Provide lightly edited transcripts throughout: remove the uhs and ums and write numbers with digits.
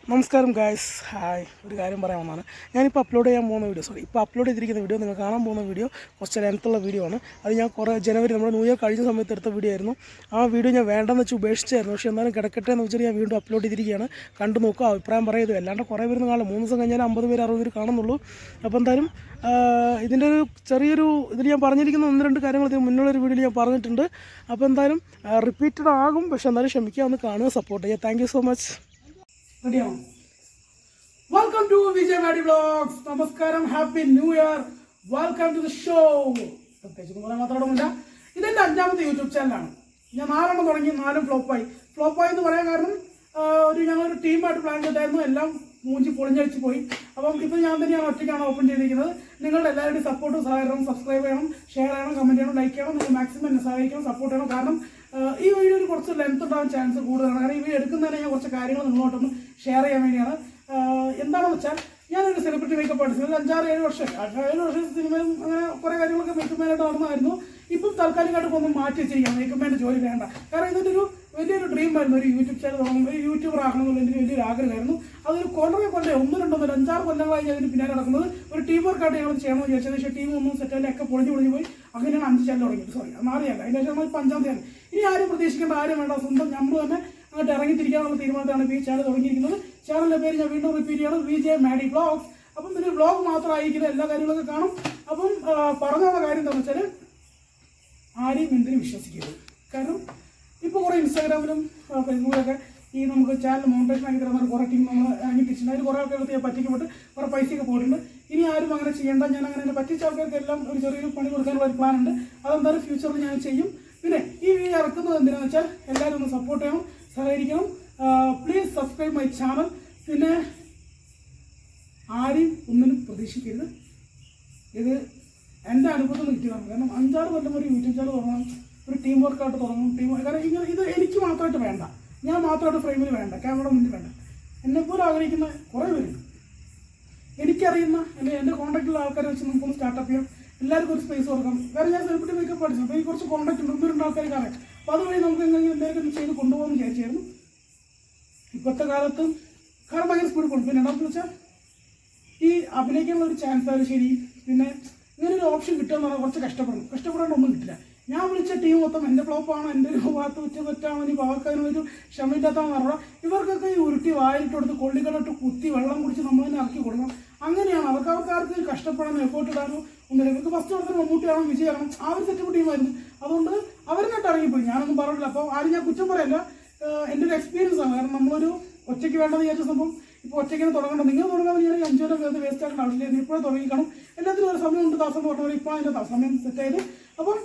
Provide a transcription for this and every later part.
നമസ്കാരം guys, hi. ഒരു കാര്യം പറയാൻ വന്നതാണ്. ഞാനിപ്പോൾ അപ്ലോഡ് ചെയ്യാൻ പോകുന്ന വീഡിയോ, ഇപ്പോൾ അപ്ലോഡ് ചെയ്തിരിക്കുന്ന വീഡിയോ, നിങ്ങൾ കാണാൻ പോകുന്ന വീഡിയോ കുറച്ച് ലെങ്ത്തുള്ള വീഡിയോ ആണ്. അത് ഞാൻ ജനുവരി നമ്മുടെ ന്യൂ ഇയർ കഴിഞ്ഞ സമയത്ത് എടുത്ത വീഡിയോ ആയിരുന്നു. ആ വീഡിയോ ഞാൻ വേണ്ടെന്ന് വെച്ച് ഉപേക്ഷിച്ചായിരുന്നു. പക്ഷേ എന്നാലും കിടക്കട്ടെ എന്ന് വെച്ചിട്ട് ഞാൻ വീണ്ടും അപ്ലോഡ് ചെയ്തിരിക്കുകയാണ്. കണ്ടു നോക്കുക, അഭിപ്രായം പറയരുത്. അല്ലാണ്ട് കുറേ പേര് കാണും. 3 ദിവസം കഴിഞ്ഞാൽ 50 പേര് 60 പേര് കാണുന്നുള്ളൂ. അപ്പോൾ എന്തായാലും ഇതിൻ്റെ ഒരു ചെറിയൊരു ഇതിൽ ഞാൻ പറഞ്ഞിരിക്കുന്ന 1-2 കാര്യങ്ങൾ ഇതിന് മുന്നുള്ളൊരു വീഡിയോയിൽ ഞാൻ പറഞ്ഞിട്ടുണ്ട്. അപ്പോൾ എന്തായാലും റിപ്പീറ്റഡ് ആകും. പക്ഷേ എന്നാലും ക്ഷമിക്കുക, ഒന്ന് കാണുക, സപ്പോർട്ട് ചെയ്യുക. Thank you so much. റെഡിയാണോ? Welcome to Vijay Madey vlogs. നമസ്കാരം, happy new year, welcome to the show. പ്രത്യേകിച്ച് പറയാൻ മാത്രമൊന്നുമില്ല. ഇതെൻ്റെ 5ാമത്തെ യൂട്യൂബ് ചാനലാണ്. ഞാൻ 4 തുടങ്ങി, 4 ഫ്ലോപ്പായി എന്ന് പറയാൻ കാരണം ഞങ്ങളൊരു ടീമായിട്ട് പ്ലാൻ ചെയ്തായിരുന്നു. എല്ലാം മൂഞ്ചി പൊളിഞ്ഞടിച്ച് പോയി. അപ്പം ഇപ്പോൾ ഞാൻ തന്നെയാണ് ഒറ്റയ്ക്കാണ് ഓപ്പൺ ചെയ്തിരിക്കുന്നത്. നിങ്ങളുടെ എല്ലാവരുടെയും സപ്പോർട്ടും സഹകരണവും, സബ്സ്ക്രൈബ് ചെയ്യണം, ഷെയർ ചെയ്യണം, കമൻറ്റ് ചെയ്യണം, ലൈക്ക് ചെയ്യണം. നിങ്ങൾ മാക്സിമം എന്നെ സഹായിക്കണം, സപ്പോർട്ട് ചെയ്യണം. കാരണം ഈ വീഡിയോയിൽ കുറച്ച് ലെങ്ത് ഉണ്ടാകാൻ ചാൻസ് കൂടുതലാണ്. കാരണം ഈ വീഡിയോ എടുക്കുന്നതിന് ഞാൻ കുറച്ച് കാര്യങ്ങൾ നിങ്ങളോട്ടൊന്ന് ഷെയർ ചെയ്യാൻ വേണ്ടിയാണ്. എന്താണെന്ന് വെച്ചാൽ, ഞാനൊരു സെലിബ്രിറ്റി മേക്കപ്പ് ആർട്ടിസ്റ്റ്. 5-6-7 വർഷം 7 വർഷം സിനിമയിലും അങ്ങനെ കുറേ കാര്യങ്ങളൊക്കെ മേക്കപ്പ് മാനായിട്ട് നടന്നതായിരുന്നു. ഇപ്പം താൽക്കാലികമായിട്ട് ഒന്ന് മാറ്റി വെച്ചിരിക്കുകയാണ്. മേക്കപ്പ് മാൻ്റെ ജോലി വേണ്ട. കാരണം ഇതിൻ്റെ വലിയൊരു ഡ്രീം ആയിരുന്നു. ഒരു യൂട്യൂബ് ചാനൽ തുടങ്ങുമ്പോൾ ഒരു യൂട്യൂബർ ആകണമെന്നുള്ള എനിക്ക് വലിയൊരു ആഗ്രഹമായിരുന്നു. അതൊരു കൊല്ലം 1-2 5-6 കൊല്ലങ്ങളായി അതിന് പിന്നാലെ നടക്കുന്നത്. ഒരു ടീം വർക്കായിട്ട് ഞങ്ങൾ ചെയ്യണമെന്ന് വിചാരിച്ചത്. പക്ഷേ ടീം ഒന്നും സെറ്റായാലും ഒക്കെ പൊളിഞ്ഞു പോയി. അങ്ങനെയാണ് 5 ചാനൽ തുടങ്ങിയത്. Sorry, 4 channel. അതിൻ്റെ ശേഷം ഇപ്പോൾ 5ാം ചാനൽ. ഇനി ആരും പ്രതീക്ഷിക്കേണ്ട, ആരും വേണ്ട. സ്വന്തം നമ്മൾ തന്നെ അങ്ങോട്ട് ഇറങ്ങിത്തിരിക്കാനുള്ള തീരുമാനത്താണ് ഇപ്പോൾ ഈ ചാനൽ തുടങ്ങിയിരിക്കുന്നത്. ചാനലിൻ്റെ പേര് ഞാൻ വീണ്ടും റിപ്പീറ്റ് ചെയ്യണം, വിജയ് മാഡി വ്ലോഗ്സ്. അപ്പം ഇതിൽ വ്ലോഗ് മാത്രമായിരിക്കുന്ന എല്ലാ കാര്യങ്ങളൊക്കെ കാണും. അപ്പം പറഞ്ഞുള്ള കാര്യം എന്താണെന്ന് വെച്ചാൽ, ആരെയും എന്തിനും വിശ്വസിക്കരുത്. കാരണം ഇപ്പോൾ കുറേ ഇൻസ്റ്റാഗ്രാമിലും ഫേസ്ബുക്കിലൊക്കെ ഈ നമുക്ക് ചാനൽ മോണിറ്റൈസേഷൻ ആക്കി തരുന്ന കുറേ ടീം നമ്മൾ അങ്ങിപ്പിച്ചിട്ടുണ്ട്. അതിൽ കുറേ ആൾക്കാർക്ക് പറ്റിക്കപ്പെട്ട് കുറേ പൈസയൊക്കെ പോയിട്ടുണ്ട്. ഇനി ആരും അങ്ങനെ ചെയ്യേണ്ട. ഞാൻ അങ്ങനെ പറ്റിച്ച ആൾക്കാർക്കെല്ലാം ഒരു ചെറിയൊരു പണി കൊടുക്കാനുള്ള ഒരു പ്ലാൻ ഉണ്ട്. അതെന്തായാലും ഫ്യൂച്ചറിൽ ഞാൻ ചെയ്യും. പിന്നെ ഈ വീഡിയോ ഇറക്കുന്നത് എന്തിനാണെന്ന് വെച്ചാൽ, എല്ലാവരും ഒന്ന് സപ്പോർട്ട് ചെയ്യണം, സഹകരിക്കണം. Please subscribe my channel. പിന്നെ ആരെയും ഒന്നിനും പ്രതീക്ഷിക്കരുത്. ഇത് എൻ്റെ അനുഭവത്തിൽ നിൽക്കുന്നതാണ്. കാരണം 5-6 കൊല്ലം ഒരു യൂട്യൂബ് ചാനൽ തുടങ്ങണം, ഒരു ടീം വർക്കായിട്ട് തുടങ്ങണം. കാരണം ഇങ്ങനെ ഇത് എനിക്ക് മാത്രമായിട്ട് വേണ്ട, ഞാൻ മാത്രമായിട്ട് ഫ്രെയിമിൽ വേണ്ട, ക്യാമറ മുന്നിൽ വേണ്ട. എന്നെപ്പോലെ ആഗ്രഹിക്കുന്ന കുറേ പേരുണ്ട്. എനിക്കറിയുന്ന അല്ലെങ്കിൽ എൻ്റെ കോൺടാക്റ്റുള്ള ആൾക്കാരെ വെച്ച് നമുക്കൊന്ന് സ്റ്റാർട്ടപ്പ് ചെയ്യാം. എല്ലാവർക്കും ഒരു സ്പേസ് കൊടുക്കണം. കാരണം ഞാൻ സെലിബ്രിറ്റി മേക്കപ്പ് പഠിച്ചു. അപ്പോൾ എനിക്ക് കുറച്ച് കോൺടാക്റ്റ് ഉണ്ട്, 1-2 ആൾക്കാർക്ക് അറിയാം. അപ്പോൾ അതുവഴി നമുക്ക് എന്തെങ്കിലും ചെയ്ത് കൊണ്ടുപോകാമെന്ന് വിചാരിച്ചായിരുന്നു. ഇപ്പോഴത്തെ കാലത്ത് കാരണം ഭയങ്കര സ്പീഡ് കൊടുക്കും. പിന്നെ എന്താണെന്ന് വെച്ചാൽ, ഈ അഭിനയിക്കാനുള്ള ഒരു ചാൻസ് ആയാലും ശരി, പിന്നെ ഇങ്ങനൊരു ഓപ്ഷൻ കിട്ടുക എന്ന് പറഞ്ഞാൽ കുറച്ച് കഷ്ടപ്പെടാണ്ട് ഒന്നും കിട്ടില്ല. ഞാൻ വിളിച്ച ടീം മൊത്തം എൻ്റെ ഫ്ലോപ്പാണ്, എൻ്റെ ഒരു ഭാഗത്ത് തെറ്റാണ്, ഇനി അവർക്ക് അതിനൊരു ക്ഷമയില്ലാത്തതെന്ന് പറഞ്ഞാൽ ഇവർക്കൊക്കെ ഈ ഉരുട്ടി വായിലിട്ട് കൊടുത്ത് കൊള്ളിക്കടട്ട് കുത്തി വെള്ളം കുടിച്ച് നമ്മൾ തന്നെ ഇറക്കി കൊടുക്കണം. അങ്ങനെയാണ് അവർക്കാർക്ക് കഷ്ടപ്പെടാനോ എഫേർട്ട് ഇടാനോ ഒന്നുമില്ല. ഇവർക്ക് ഫസ്റ്റ് നടത്തുന്ന മമ്മൂട്ടിയാണോ വിജയാണോ ആ ഒരു സെറ്റപ്പ് ടീമായിരുന്നു. അതുകൊണ്ട് അവരെന്നിട്ട് ഇറങ്ങിപ്പോയി. ഞാനൊന്നും പറഞ്ഞില്ല. അപ്പോൾ ആരും ഞാൻ കുറ്റം പറയല്ല, എൻ്റെ ഒരു എക്സ്പീരിയൻസ് ആണ്. കാരണം നമ്മളൊരു ഒറ്റയ്ക്ക് വേണ്ടെന്ന് വിചാരിച്ച സംഭവം ഇപ്പോൾ ഒറ്റയ്ക്കാണ് തുടങ്ങേണ്ടത്. നിങ്ങൾ തുടങ്ങാൻ ഞാൻ 5 കൊല്ലം വെറുതെ വേസ്റ്റ് ആക്കേണ്ട ആവശ്യമില്ല. ഇപ്പോഴും തുടങ്ങിക്കണം. എല്ലാത്തിനും ഒരു സമയമുണ്ട്. ദാസം എന്ന് പറഞ്ഞാൽ ഇപ്പോൾ അതിൻ്റെ സമയം സെറ്റായത്. അപ്പം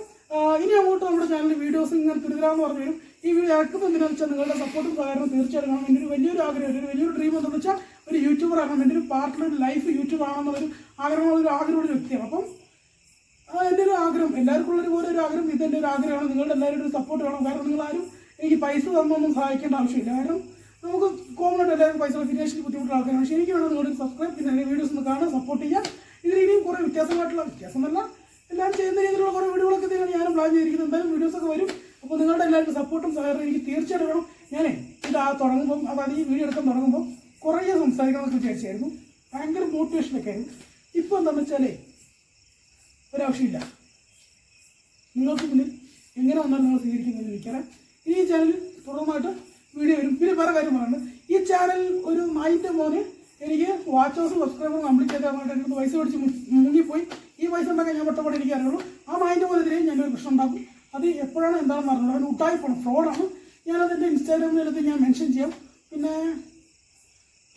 ഇനി അങ്ങോട്ട് നമ്മുടെ ചാനലിൽ വീഡിയോസ് ഇങ്ങനെ തിരുതരാമെന്ന് പറഞ്ഞു വരും. ഈ വീഡിയോ ഇറക്കുന്നത് എന്തിനാണെന്ന് വെച്ചാൽ, നിങ്ങളുടെ സപ്പോർട്ടും സഹകരണം തീർച്ചയായിട്ടും കാണും. എൻ്റെ ഒരു വലിയൊരു ആഗ്രഹം, ഒരു വലിയൊരു ഡ്രീം എന്താണെന്ന് വെച്ചാൽ, ഒരു യൂട്യൂബർ ആകണം. എൻ്റെ ഒരു പാർട്ടിലർ ലൈഫ് യൂട്യൂബ് ആണെന്നുള്ളൊരു ആഗ്രഹമുള്ള വ്യക്തിയാണ്. അപ്പം എൻ്റെ ഒരു ആഗ്രഹം, എല്ലാവർക്കും ഉള്ളൊരു പോലെ ഒരു ആഗ്രഹം, ഇതെൻ്റെ ഒരു ആഗ്രഹമാണ്. നിങ്ങളുടെ എല്ലാവരും ഒരു സപ്പോർട്ട് വേണം. കാരണം നിങ്ങളാരും എനിക്ക് പൈസ തന്നൊന്നും സഹായിക്കേണ്ട ആവശ്യമില്ല. കാരണം നമുക്ക് കോമൺ ആയിട്ട് എല്ലാവരും പൈസ ഫിനാൻഷ്യലി ബുദ്ധിമുട്ടുള്ള ആൾക്കാരാണ്. പക്ഷേ എനിക്ക് വേണം നിങ്ങളുടെ സബ്സ്ക്രൈബ്, പിന്നെ വീഡിയോസ് ഒന്ന് കാണാൻ, സപ്പോർട്ട് ചെയ്യാം. ഇതിൽ ഇനിയും കുറേ വ്യത്യാസമല്ല എല്ലാവരും ചെയ്യുന്ന രീതിയിലുള്ള കുറേ വീഡിയോകളൊക്കെ തന്നെയാണ് ഞാനും പ്ലാൻ ചെയ്തിരിക്കുന്നത്. എന്തായാലും വീഡിയോസൊക്കെ വരും. അപ്പോൾ നിങ്ങളുടെ എല്ലാവരും സപ്പോർട്ടും സഹകരണം എനിക്ക് തീർച്ചയായിട്ടും വേണം. ഞാനേ ഇത് തുടങ്ങുമ്പം, അതായത് ഈ വീഡിയോ എടുക്കാൻ തുടങ്ങുമ്പോൾ കുറേ സംസാരിക്കണമെന്നൊക്കെ വിചാരിച്ചായിരുന്നു. ഭയങ്കര മോട്ടിവേഷനൊക്കെ ആയിരുന്നു. ഇപ്പോൾ എന്താണെന്ന് വെച്ചാലേ ഒരാവശ്യമില്ല. നിങ്ങൾക്ക് മുന്നിൽ എങ്ങനെ വന്നാലും നിങ്ങൾ സ്വീകരിക്കുന്നതെന്ന് എനിക്കറിയാം. ഈ ചാനലിൽ തുടർന്നായിട്ട് വീഡിയോ വരും. പിന്നെ വേറെ കാര്യം പറയുന്നത്, ഈ ചാനൽ ഒരു 9ന്റെ മോന് എനിക്ക് വാച്ചേഴ്സും സബ്സ്ക്രൈബറും കംപ്ലീറ്റ് ചെയ്ത് തന്നിട്ട് എനിക്ക് പൈസ മേടിച്ച് മുങ്ങിപ്പോയി. ഈ പൈസ ഉണ്ടാക്കാൻ ഞാൻ പെട്ടപ്പോൾ എനിക്ക് അറിയുള്ളൂ. ആ 9ന്റെ മോനെതിരെ ഞാനൊരു പ്രശ്നം ഉണ്ടാക്കും. അത് എപ്പോഴാണ് എന്താണെന്ന് പറഞ്ഞത്, അവന് ഉട്ടായിപ്പോണം, ഫ്രോഡാണ്. ഞാനതിൻ്റെ ഇൻസ്റ്റാഗ്രാമിലെടുത്ത് ഞാൻ മെൻഷൻ ചെയ്യാം. പിന്നെ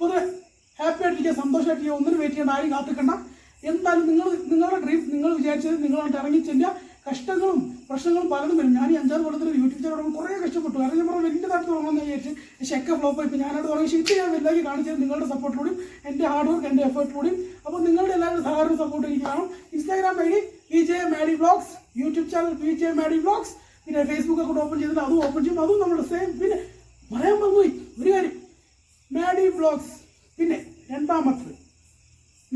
പൊതുവെ ഹാപ്പി ആയിട്ടിരിക്കുക, സന്തോഷമായിട്ടിരിക്കുക, ഒന്നിനും വെയിറ്റ് ചെയ്യേണ്ട, ആരും കാത്തിക്കണ്ട. എന്തായാലും നിങ്ങളുടെ ഡ്രീം നിങ്ങൾ വിചാരിച്ചത് നിങ്ങളായിട്ട് ഇറങ്ങി ചെല്ലുക. കഷ്ടങ്ങളും പ്രശ്നങ്ങളും പലതും വരും. ഞാൻ ഈ 5-6 കൊല്ലത്തിൽ യൂട്യൂബ് ചാനൽ തുടങ്ങുമ്പോൾ കുറേ കഷ്ടപ്പെട്ടു. കാരണം ഞാൻ പറഞ്ഞാൽ വലിയ താഴ്ത്ത് തുടങ്ങുമെന്ന് വിചാരിച്ച്, പക്ഷേ ഒക്കെ ഫ്ലോപ്പായി. ഇപ്പോൾ ഞാനവിടെ തുടങ്ങി. പക്ഷേ ഇത് ഞാൻ വലുതാക്കി കാണിച്ചത് നിങ്ങളുടെ സപ്പോർട്ടിലൂടെയും എൻ്റെ ഹാർഡ് വർക്ക്, എൻ്റെ എഫേർട്ടിലൂടെയും. അപ്പോൾ നിങ്ങളുടെ എല്ലാവരും സഹകരണം സപ്പോർട്ട് എനിക്ക് കാണും. Instagram ID Vijay Madey vlogs, YouTube channel Vijay Madey vlogs, പിന്നെ ഫേസ്ബുക്ക് അക്കൗണ്ട് ഓപ്പൺ ചെയ്തിട്ട് അതും ഓപ്പൺ ചെയ്യും. അതും നമ്മുടെ സെയിം. പിന്നെ പറയാൻ മറന്നുപോയി ഒരു കാര്യം, മാഡി വ്ലോഗ്സ്. പിന്നെ 2ാമത്തത്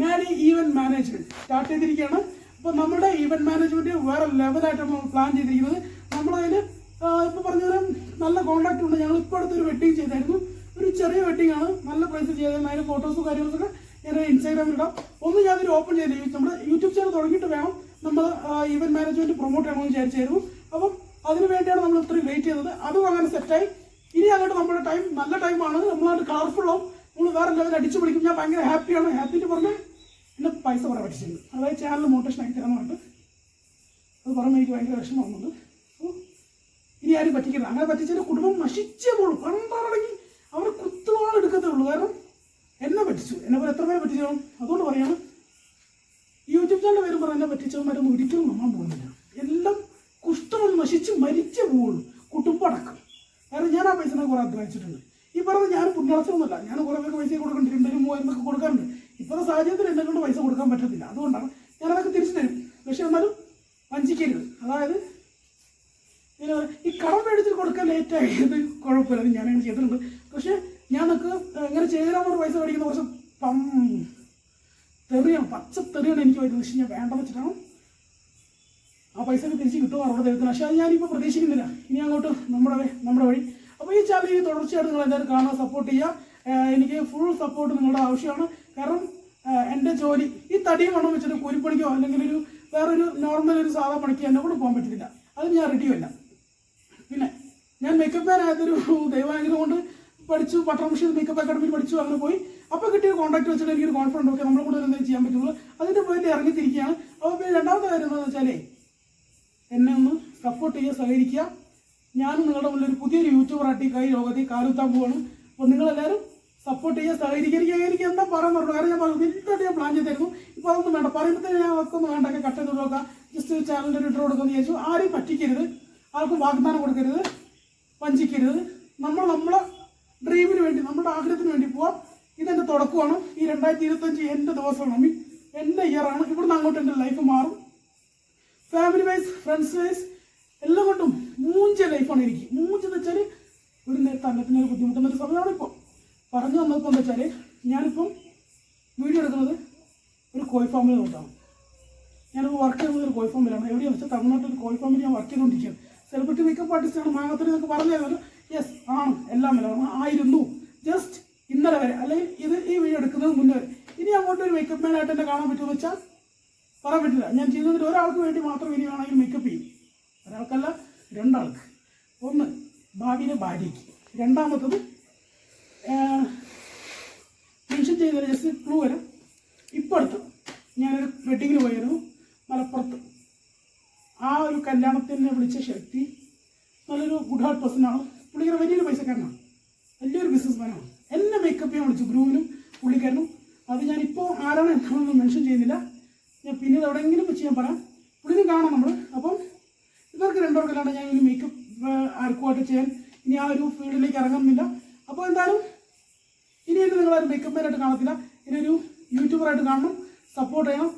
മാഡി ഈവൻറ്റ് മാനേജ്മെൻറ്റ് സ്റ്റാർട്ട് ചെയ്തിരിക്കുകയാണ്. അപ്പോൾ നമ്മുടെ ഈവൻറ്റ് മാനേജ്മെൻറ്റ് വേറെ ലെവലായിട്ടാണ് നമ്മൾ പ്ലാൻ ചെയ്തിരിക്കുന്നത്. നമ്മളതിൽ ഇപ്പോൾ പറഞ്ഞാൽ നല്ല കോൺടാക്റ്റ് ഉണ്ട്. ഞങ്ങൾ ഇപ്പോൾ അടുത്തൊരു വെഡ്ഡിങ് ചെയ്തായിരുന്നു. ഒരു ചെറിയ വെഡ്ഡിംഗ് ആണ്, നല്ല സർപ്രൈസ് ചെയ്ത് അതിന് ഫോട്ടോസും കാര്യങ്ങളൊക്കെ ഞാൻ ഇൻസ്റ്റാഗ്രാമിൽ ഇടാം. ഒന്നും ഞാനൊരു ഓപ്പൺ ചെയ്തില്ല. നമ്മുടെ യൂട്യൂബ് ചാനൽ തുടങ്ങിയിട്ട് വേണം നമ്മൾ ഈവൻറ്റ് മാനേജ്മെൻറ്റ് പ്രൊമോട്ട് ചെയ്യണമെന്ന് വിചാരിച്ചായിരുന്നു. അപ്പം അതിന് വേണ്ടിയാണ് നമ്മൾ ഇത്രയും വെയിറ്റ് ചെയ്തത്. അതും അങ്ങനെ സെറ്റായി. ഇനി അങ്ങോട്ട് നമ്മുടെ ടൈം നല്ല ടൈമാണ്. നമ്മളായിട്ട് കളർഫുള്ളാവും. നമ്മൾ വേറെ ലെവൽ അടിച്ചു പിടിക്കും. ഞാൻ ഭയങ്കര ഹാപ്പിയാണ്. ഹാപ്പിൻ്റെ പറഞ്ഞാൽ എന്നെ പൈസ കുറേ പറ്റിച്ചിട്ടുണ്ട്. അതായത് ചാനൽ മോട്ടിവേഷൻ ആക്കി തരാനായിട്ട് അത് പറയുമ്പോൾ എനിക്ക് ഭയങ്കര വിഷമമാകുന്നുണ്ട്. അപ്പോൾ ഇനി ആരും പറ്റിക്കരുത്. അങ്ങനെ പറ്റിച്ചാൽ കുടുംബം നശിച്ചേ പോകുള്ളൂ. പണ്ടാണെങ്കിൽ അവർ കുത്തുവാളെടുക്കത്തേ ഉള്ളൂ. കാരണം എന്നെ പറ്റിച്ചു. എന്നെ പോലെ എത്ര പേരെ പറ്റിച്ചു. അതുകൊണ്ട് പറയാണ് യൂട്യൂബ് ചാനൽ പേരും പറഞ്ഞ എന്നെ പറ്റിച്ചവന്മാരൊന്നും ഒരിക്കലും നന്നാൻ പോകുന്നില്ല. എല്ലാം കുഷ്ഠമൊന്നും നശിച്ച് മരിച്ചേ പോവുള്ളൂ. കുട്ടുമ്പടക്കം. കാരണം ഞാൻ ആ പൈസ കുറേ അധ്വാനിച്ചിട്ടുണ്ട്. ഈ പറഞ്ഞ ഞാൻ പുണ്യാളച്ചൊന്നുമല്ല. ഞാൻ കുറേ പേർക്ക് പൈസ കൊടുക്കുന്നുണ്ട്. 2,000-3,000 ഒക്കെ കൊടുക്കാറുണ്ട്. ഇപ്പോഴത്തെ സാഹചര്യത്തിൽ എന്നെ കൊണ്ട് പൈസ കൊടുക്കാൻ പറ്റത്തില്ല. അതുകൊണ്ടാണ് ഞാനതൊക്കെ തിരിച്ചു തരും. പക്ഷെ എന്നാലും വഞ്ചിക്കരുത്. അതായത് ഈ കടം മേടിച്ചിട്ട് കൊടുക്കാൻ ലേറ്റായത് കുഴപ്പമില്ല. അത് ഞാനങ്ങനെ ചെയ്തിട്ടുണ്ട്. പക്ഷേ ഞാൻ നിങ്ങൾക്ക് ഇങ്ങനെ ചെയ്താൽ പൈസ മേടിക്കുന്ന കുറച്ച് തെറിയാണ്, പച്ച തെറിയാണ് എനിക്ക് വരുന്നത്. പക്ഷേ ഞാൻ വേണ്ടെന്ന് വെച്ചിട്ടാണ് ആ പൈസ തിരിച്ച് കിട്ടുമോ അവരുടെ ദൈവത്തിന്. പക്ഷേ അത് ഞാനിപ്പോൾ പ്രതീക്ഷിക്കുന്നില്ല. ഇനി അങ്ങോട്ട് നമ്മുടെ വഴി. അപ്പോൾ ഈ ചാനൽ ഇനി തുടർച്ചയായിട്ട് നിങ്ങൾ എല്ലാവരും കാണാൻ സപ്പോർട്ട് ചെയ്യുക. എനിക്ക് ഫുൾ സപ്പോർട്ട് നിങ്ങളുടെ ആവശ്യമാണ്. കാരണം എൻ്റെ ജോലി ഈ തടിയും വണ്ണം വെച്ചിട്ട് കൂലിപ്പണിക്കോ അല്ലെങ്കിൽ വേറൊരു നോർമൽ ഒരു സാധാ പണിക്കോ എന്നെ കൂടെ പോകാൻ പറ്റത്തില്ല. അത് ഞാൻ റെഡിയല്ല. പിന്നെ ഞാൻ മേക്കപ്പ് മാൻ ആയതൊരു ദൈവാനുഗ്രഹം കൊണ്ട് പഠിച്ചു. പട്ടണമിഷൻ മേക്കപ്പ് അക്കാഡമിയിൽ പഠിച്ചു. അങ്ങനെ പോയി. അപ്പോൾ കിട്ടിയ കോൺടാക്ട് വെച്ചിട്ട് എനിക്കൊരു കോൺഫിഡൻസ് ഒക്കെ നമ്മളെ കൂടെ എന്തെങ്കിലും ചെയ്യാൻ പറ്റുള്ളൂ. അതിൻ്റെ പോയിട്ട് ഇറങ്ങിത്തിരിക്കുകയാണ്. അപ്പോൾ പിന്നെ രണ്ടാമത്തെ കാര്യം എന്താണെന്ന് വെച്ചാലേ എന്നെ ഒന്ന് സപ്പോർട്ട് ചെയ്യുക, സഹകരിക്കുക. ഞാനും നിങ്ങളുടെ മുന്നിൽ ഒരു പുതിയൊരു യൂട്യൂബറായിട്ട് ഈ ലോകത്തിൽ കാലുത്താൻ പോവാണ്. അപ്പോൾ നിങ്ങളെല്ലാവരും സപ്പോർട്ട് ചെയ്യുക, സഹകരിക്കുക. എനിക്ക് എന്താ പറയാൻ പറഞ്ഞു. കാരണം ഞാൻ വലുതായിട്ട് ഞാൻ പ്ലാൻ ചെയ്തായിരുന്നു. ഇപ്പോൾ അതൊന്നും വേണ്ട. പറയുമ്പോഴത്തേക്ക് ഞാൻ അതൊക്കെ ഒന്ന് വേണ്ടൊക്കെ കട്ട് ചെയ്ത് നോക്കാം. ജസ്റ്റ് ചാനലിൻ്റെ ഒരു ഇൻട്രോ കൊടുക്കുമെന്ന് വിചാരിച്ചു. ആരെയും പറ്റിക്കരുത്, ആർക്കും വാഗ്ദാനം കൊടുക്കരുത്, വഞ്ചിക്കരുത്. നമ്മളെ ഡ്രീമിന് വേണ്ടി, നമ്മുടെ ആഗ്രഹത്തിന് വേണ്ടി പോവാം. ഇതെൻ്റെ തുടക്കമാണ്. ഈ 2025 എൻ്റെ ദിവസമാണ്, എൻ്റെ ഇയറാണ്. ഇവിടുന്ന് അങ്ങോട്ട് എൻ്റെ ലൈഫ് മാറും. ഫാമിലി വൈസ്, ഫ്രണ്ട്സ് വൈസ് എല്ലാം കൊണ്ടും മൂഞ്ച ലൈഫാണ് എനിക്ക്. മൂഞ്ചെന്ന് വെച്ചാൽ ഒരു നേരത്തെ അന്നത്തിന് ബുദ്ധിമുട്ടുന്നൊരു സമയമാണ്. ഇപ്പോൾ പറഞ്ഞു വന്നപ്പോൾ എന്താ വെച്ചാൽ ഞാനിപ്പം വീഡിയോ എടുക്കുന്നത് ഒരു കോഴി ഫാമിൽ നോക്കാം. ഞാനിപ്പോൾ വർക്ക് ചെയ്യുന്നത് ഒരു കോഴി ഫാമിലാണ്. എവിടെയാണെന്ന് വെച്ചാൽ തമിഴ്നാട്ടിൽ ഒരു കോഴി ഫാമിൽ ഞാൻ വർക്ക് ചെയ്തുകൊണ്ടിരിക്കുകയാണ്. സെലിബ്രിറ്റി മേക്കപ്പ് ആർട്ടിസ്റ്റാണ്. മാങ്ങത്തിൽ എന്നൊക്കെ പറഞ്ഞു തരുന്നത്. യെസ് ആണ്, എല്ലാം വില ആയിരുന്നു. ജസ്റ്റ് ഇന്നലെ വരെ, അല്ലെങ്കിൽ ഈ വീഡിയോ എടുക്കുന്നത് മുന്നേ വരെ. ഇനി അങ്ങോട്ട് ഒരു മേക്കപ്പ് മാനായിട്ട് എന്നെ കാണാൻ പറ്റുമെന്ന് വെച്ചാൽ പറയാൻ പറ്റില്ല. ഞാൻ ചെയ്യുന്നതിൽ ഒരാൾക്ക് വേണ്ടി മാത്രം ഇനി വേണമെങ്കിൽ മേക്കപ്പ് ചെയ്യും. ഒരാൾക്കല്ല, രണ്ടാൾക്ക്. ഒന്ന് ഭാവിയിലെ ഭാര്യയ്ക്ക്, രണ്ടാമത്തത് മെൻഷൻ ചെയ്യുന്നത് ജസ്റ്റ് ക്ലൂ വരാം. ഇപ്പോൾ അടുത്ത് ഞാനൊരു വെഡിങ്ങിന് പോയിരുന്നു മലപ്പുറത്ത്. ആ ഒരു കല്യാണത്തിനെ വിളിച്ച ശക്തി നല്ലൊരു ഗുഡ് ഹാർട്ട് പേഴ്സണാണ്. പുള്ളിക്കാരൻ വലിയൊരു പൈസക്കാരനാണ്, വലിയൊരു ബിസിനസ്മാനാണ്. എന്നെ മേക്കപ്പ് ചെയ്യാൻ വിളിച്ചു, ഗ്രൂവിനും പുള്ളിക്കാരനും. അത് ഞാനിപ്പോൾ ആരാണ് എന്താണെന്ന് മെൻഷൻ ചെയ്യുന്നില്ല. ഞാൻ പിന്നീട് എവിടെയെങ്കിലും വെച്ച് ഞാൻ പറയാം. പുള്ളിനും കാണാം നമ്മൾ. അപ്പം ഇവർക്ക് രണ്ടുപേർക്കല്ലാണ്ട് ഞാൻ ഇനി മേക്കപ്പ് ആർക്കുമായിട്ട് ചെയ്യാൻ ഇനി ആ ഒരു ഫീൽഡിലേക്ക് ഇറങ്ങുന്നില്ല. അപ്പോൾ എന്തായാലും ഇനി എന്നെ നിങ്ങളൊരു മേക്കപ്പ് മാനായിട്ട് കാണത്തില്ല. ഇനി ഒരു യൂട്യൂബറായിട്ട് കാണണം, സപ്പോർട്ട് ചെയ്യണം,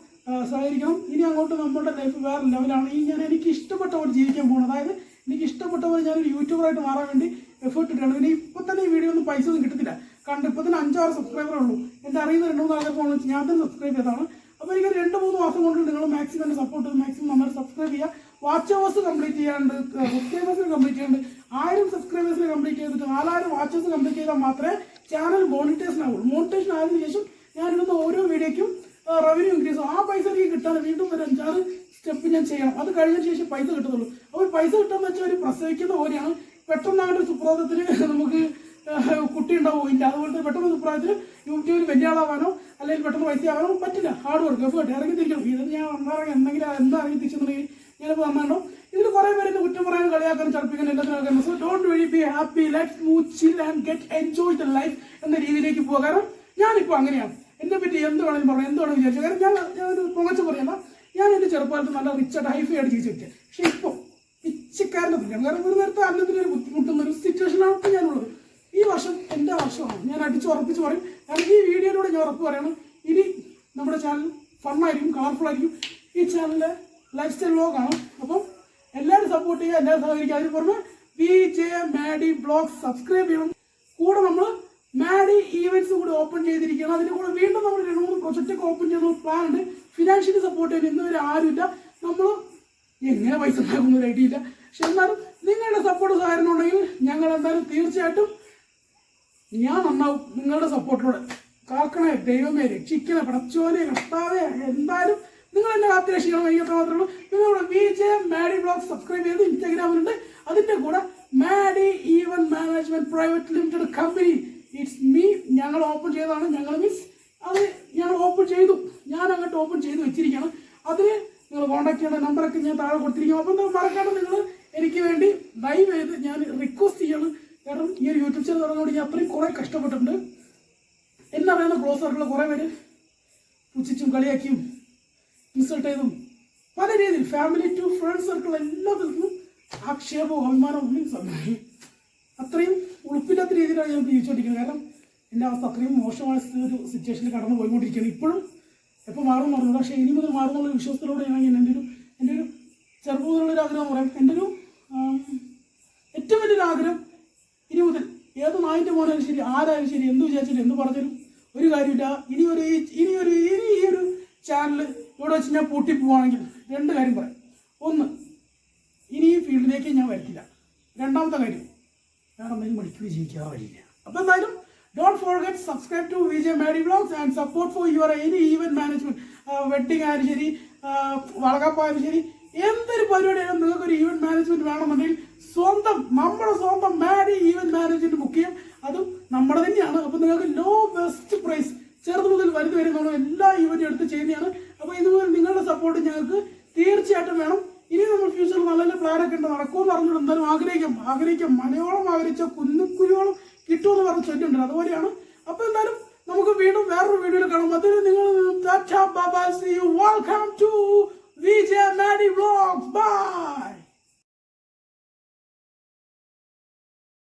സഹകരിക്കണം. ഇനി അങ്ങോട്ട് നമ്മളുടെ ലൈഫ് വേറെ ലെവലാണ്. ഈ എനിക്ക് ഇഷ്ടപ്പെട്ട പോലെ ജീവിക്കാൻ പോകണം. അതായത് എനിക്ക് ഇഷ്ടപ്പെട്ട പോലെ ഞാനൊരു യൂട്യൂബറായിട്ട് മാറാൻ വേണ്ടി എഫേർട്ട് ഇട്ടാണ്. പിന്നെ ഇപ്പോൾ തന്നെ ഈ വീഡിയോ ഒന്നും പൈസ ഒന്നും കിട്ടത്തില്ല. കണ്ട് ഇപ്പോൾ തന്നെ 5-6 സബ്സ്ക്രൈബറേ ഉള്ളൂ. എൻ്റെ അറിയുന്ന 2-3 ആൾക്കാർ ഫോൺ വെച്ച് ഞാൻ തന്നെ സബ്സ്ക്രൈബ് ചെയ്തതാണ്. അപ്പോൾ എനിക്ക് 2-3 മാസം കൊണ്ട് നിങ്ങൾ മാക്സിമം എന്നെ സപ്പോർട്ട് ചെയ്ത് മാക്സിമം നന്നായിട്ട് സബ്സ്ക്രൈബ് ചെയ്യുക. വാച്ച് അവേഴ്സ് കംപ്ലീറ്റ് ചെയ്യാണ്ട്, സബ്സ്ക്രൈബേഴ്സിന് കംപ്ലീറ്റ് ചെയ്യാണ്ട്, 1000 സബ്സ്ക്രൈബേഴ്സിന് കംപ്ലീറ്റ് ചെയ്തിട്ട് 4000 വാച്ചേഴ്സ് കംപ്ലീറ്റ് ചെയ്താൽ മാത്രമേ ചാനൽ മോണിറ്റൈസേഷൻ ആവുള്ളൂ. മോണിറ്റൈസേഷൻ ആയതിനു ശേഷം ഞാനിടുന്ന ഓരോ വീഡിയോയ്ക്കും റവന്യൂ ഇൻക്രീസ് ആവും. ആ പൈസ എനിക്ക് കിട്ടാൻ വീണ്ടും ഒരു 5-6 സ്റ്റെപ്പ് ഞാൻ ചെയ്യണം. അത് കഴിഞ്ഞ ശേഷം പൈസ കിട്ടത്തുള്ളൂ. അപ്പോൾ പൈസ കിട്ടാന്ന് വെച്ചാൽ ഒരു പ്രസവിക്കുന്ന പോലെയാണ്. പെട്ടെന്ന് അങ്ങോട്ട് സുപ്രഭാതത്തിൽ നമുക്ക് കുട്ടി ഉണ്ടാവുമോ ഇല്ല. അതുപോലത്തെ പെട്ടെന്ന് സുപ്രഭാതത്തിൽ യൂട്യൂബിൽ വലിയ ആളാവാനോ അല്ലെങ്കിൽ പെട്ടെന്ന് പൈസ ആവാനോ പറ്റില്ല. ഹാർഡ് വർക്ക്, എഫേർട്ട് ഇറങ്ങി തിരിക്കണം. ഇത് ഞാൻ എന്തെങ്കിലും എന്താ ഇറങ്ങി തിരിച്ചെന്നുണ്ടെങ്കിൽ ഞാനിപ്പോൾ നന്നാണ്ടോ. ഇതിൽ കുറേ പേര് എന്നെ കുറ്റം പറയാനും കളിയാക്കാനും ചടപ്പിക്കാനും എല്ലാത്തിനും. So don't very be happy, let's move, chill and get enjoy the life എന്ന രീതിയിലേക്ക് പോകുക. കാരണം ഞാനിപ്പോൾ അങ്ങനെയാണ്. എന്നെ പറ്റി എന്ത് വേണമെങ്കിലും പറയാം, എന്ത് വേണമെങ്കിലും വിചാരിച്ചു. കാരണം ഞാനൊരു പൊങ്ങച്ച പറയല്ല. ഞാൻ എൻ്റെ ചെറുപ്പകാലത്ത് നല്ല റിച്ചായിട്ട് ഹൈഫൈ ആയിട്ട് ജീവിച്ചു വെച്ചത്. പക്ഷേ ഇപ്പോൾ പിച്ചക്കാരൻ്റെ തുല്യാണ്. കാരണം ഒരു നേരത്തെ അന്നത്തിന് ഒരു ബുദ്ധിമുട്ടുന്ന ഒരു സിറ്റുവേഷനാണ് ഞാനുള്ളത്. ഈ വർഷം എൻ്റെ വർഷമാണ്. ഞാൻ ഉറപ്പിച്ച് പറയും. കാരണം ഈ വീഡിയോയിലൂടെ ഞാൻ ഉറപ്പ് പറയണം, ഇനി നമ്മുടെ ചാനൽ ഫണ്ണായിരിക്കും, കളർഫുൾ ആയിരിക്കും. ഈ ചാനലിലെ ലൈഫ് സ്റ്റൈൽ വ്ലോഗാണ്. അപ്പം എല്ലാവരും സപ്പോർട്ട് ചെയ്യുക, എല്ലാവരും സഹകരിക്കുക. അതിന് പുറമെ VJ മാഡി ബ്ലോഗ് സബ്സ്ക്രൈബ് ചെയ്യണം. കൂടെ നമ്മൾ മാഡി ഈവൻറ്റ്സ് കൂടി ഓപ്പൺ ചെയ്തിരിക്കുകയാണ്. അതിൻ്റെ കൂടെ വീണ്ടും നമ്മൾ 2-3 പ്രൊജക്റ്റൊക്കെ ഓപ്പൺ ചെയ്യുന്ന പ്ലാൻ ഉണ്ട്. ഫിനാൻഷ്യലി സപ്പോർട്ട് ചെയ്യാൻ ഇന്നുവരെ ആരുമില്ല. നമ്മൾ എങ്ങനെ പൈസ ഉണ്ടാക്കുന്ന ഒരു ഐഡിയ ഇല്ല. പക്ഷെ എന്നാലും നിങ്ങളുടെ സപ്പോർട്ട് സഹകരണം ഉണ്ടെങ്കിൽ ഞങ്ങൾ എന്തായാലും തീർച്ചയായിട്ടും ഞാൻ നന്നാവും നിങ്ങളുടെ സപ്പോർട്ടിലൂടെ. കാക്കണേ ദൈവമേ, രക്ഷിക്കണേ പടച്ചോനെ, കർത്താവേ, എന്തായാലും നിങ്ങൾ എന്നെ കാത്ത് രക്ഷിക്കണം. എനിക്ക് മാത്രമേ ഉള്ളൂ. നിങ്ങളുടെ വിജെ മാഡി വ്ളോഗ് സബ്സ്ക്രൈബ് ചെയ്ത് ഇൻസ്റ്റാഗ്രാമിലുണ്ട്. അതിൻ്റെ കൂടെ Maddy event management private limited company, it's me, ഞങ്ങൾ ഓപ്പൺ ചെയ്തതാണ്. ഞങ്ങൾ മീൻസ് അത് ഞങ്ങൾ ഓപ്പൺ ചെയ്തു, ഞാൻ അങ്ങോട്ട് ഓപ്പൺ ചെയ്ത് വെച്ചിരിക്കുകയാണ്. അതിന് നിങ്ങൾ കോൺടാക്ട് ചെയ്യേണ്ട നമ്പറൊക്കെ ഞാൻ താഴെ കൊടുത്തിരിക്കും. അപ്പം എന്താ മറക്കാണ്ട് നിങ്ങൾ എനിക്ക് വേണ്ടി ദയവ് ചെയ്ത് ഞാൻ റിക്വസ്റ്റ് ചെയ്യാണ്. കാരണം ഈ ഒരു യൂട്യൂബ് ചാനൽ തുടങ്ങുകൊണ്ട് ഞാൻ അത്രയും കുറേ കഷ്ടപ്പെട്ടിട്ടുണ്ട്. എന്നറിയുന്ന ക്ലോസ് സർക്കിളിൽ കുറേ പേര് പുച്ഛിച്ചും കളിയാക്കിയും ഇൻസൾട്ട് ചെയ്തും പല രീതിയിൽ ഫാമിലി ടു ഫ്രണ്ട് സർക്കിൾ എല്ലാത്തിലും ആക്ഷേപവും അഭിമാനവും മീൻസ് അത്രയും ഉളുപ്പില്ലാത്ത രീതിയിലാണ് ഞാൻ ജീവിച്ചുകൊണ്ടിരിക്കുന്നത്. കാരണം എൻ്റെ അവസ്ഥ അത്രയും മോശമായ ഒരു സിറ്റുവേഷനിൽ കടന്നു പോയിക്കൊണ്ടിരിക്കുകയാണ്. ഇപ്പോഴും എപ്പോൾ മാറും പറഞ്ഞു, പക്ഷേ ഇനി മുതൽ മാറുന്നുള്ള വിശ്വാസത്തിലൂടെയാണ് ഞാൻ എൻ്റെ ഒരു ചെറുപ്പം മുതലുള്ളൊരു ആഗ്രഹം എന്ന് പറയാം. എൻ്റെ ഒരു ഏറ്റവും വലിയൊരു ആഗ്രഹം ഇനി മുതൽ ഏത് നായിൻ്റെ മോനായാലും ശരി, ആരായാലും ശരി, എന്ത് വിചാരിച്ചാലും എന്ത് പറഞ്ഞാലും ഒരു കാര്യമില്ല. ഈ ഒരു ചാനൽ ഇവിടെ വെച്ച് ഞാൻ പൂട്ടി പോവുകയാണെങ്കിൽ രണ്ട് കാര്യം പറയാം. ഒന്ന്, ഇനി ഈ ഫീൽഡിലേക്ക് ഞാൻ വരത്തില്ല. രണ്ടാമത്തെ കാര്യം, ഞാൻ എന്തെങ്കിലും മണിക്കൂർ ജീവിക്കാൻ വരില്ല. അപ്പോൾ എന്തായാലും don't forget subscribe to VJ Maddie Vlogs and support for your any event management, wedding ആയാലും ശരി, വളകാപ്പായാലും ശരി, എന്തൊരു പരിപാടിയായാലും നിങ്ങൾക്ക് ഒരു ഈവന്റ് മാനേജ്മെന്റ് വേണമെന്നുണ്ടെങ്കിൽ നമ്മുടെ സ്വന്തം മാഡി ഈവന്റ് മാനേജ്മെന്റ് ബുക്ക് ചെയ്യും. അതും നമ്മുടെ തന്നെയാണ്. അപ്പോൾ നിങ്ങൾക്ക് ലോ ബെസ്റ്റ് പ്രൈസ് ചെറുത് മുതൽ വലുത് വരെ നമ്മൾ എല്ലാ ഈവന്റും എടുത്ത് ചെയ്യുന്നതാണ്. അപ്പോൾ ഇതുപോലെ നിങ്ങളുടെ സപ്പോർട്ട് ഞങ്ങൾക്ക് തീർച്ചയായിട്ടും വേണം. ഇനി നമ്മൾ ഫ്യൂച്ചറിൽ നല്ല നല്ല പ്ലാനൊക്കെ ഉണ്ട്, നടക്കുമെന്ന് പറഞ്ഞിട്ട് എന്തായാലും ആഗ്രഹിക്കാം മനയോളം ആഗ്രഹിച്ച കുന്നുക്കുരുവോളം കിട്ടുമെന്ന് പറഞ്ഞ ചൊല്ലുണ്ട്. അതുപോലെയാണ്. അപ്പോൾ എന്തായാലും നമുക്ക് വീണ്ടും വേറൊരു വീഡിയോയിൽ കാണാം. അതിന് നിങ്ങൾ welcome to VJ Maddie Vlogs. Bye.